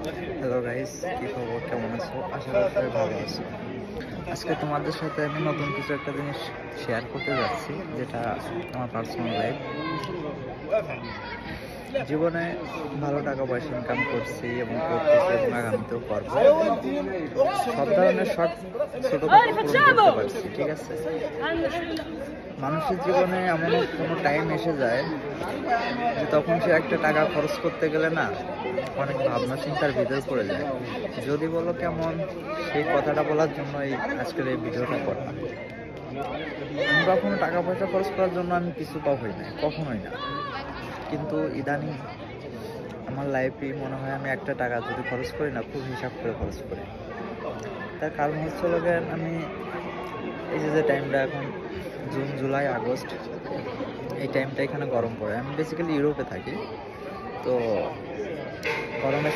Hello guys, কি খবর? কেমন আছো? আশা করি সবাই ভালো আছো। আজকে তোমাদের সাথে আমি নতুন কিছু একটা জিনিস শেয়ার করতে যাচ্ছি, যেটা আমার পার্সোনাল লাইফ। জীবনে ভালো টাকা পয়সা ইনকাম করছি এবং করতেছি এবং আগামীতেও করবো। সব ধরনের শখ ছোটখাটো পূরণ করতে পারছি, ঠিক আছে। মানুষের জীবনে এমন কোনো টাইম এসে যায় যে তখন সে একটা টাকা খরচ করতে গেলে না অনেক ভাবনা চিন্তার ভিতরে পড়ে যায়। যদি বলো কেমন, সেই কথাটা বলার জন্য আজকের এই ভিডিওটা করলাম। আমি কখনো টাকা পয়সা খরচ করার জন্য আমি কিছু হই না, কখনোই না। কিন্তু ইদানিং আমার লাইফে মনে হয় আমি একটা টাকা যদি খরচ করি না, খুব হিসাব করে খরচ করি। তার কারণ হচ্ছে আমি এই যে টাইমটা এখন জুন, জুলাই, আগস্ট, এই টাইমটা এখানে গরম পড়ে। আমি বেসিক্যালি ইউরোপে থাকি, তো গরমের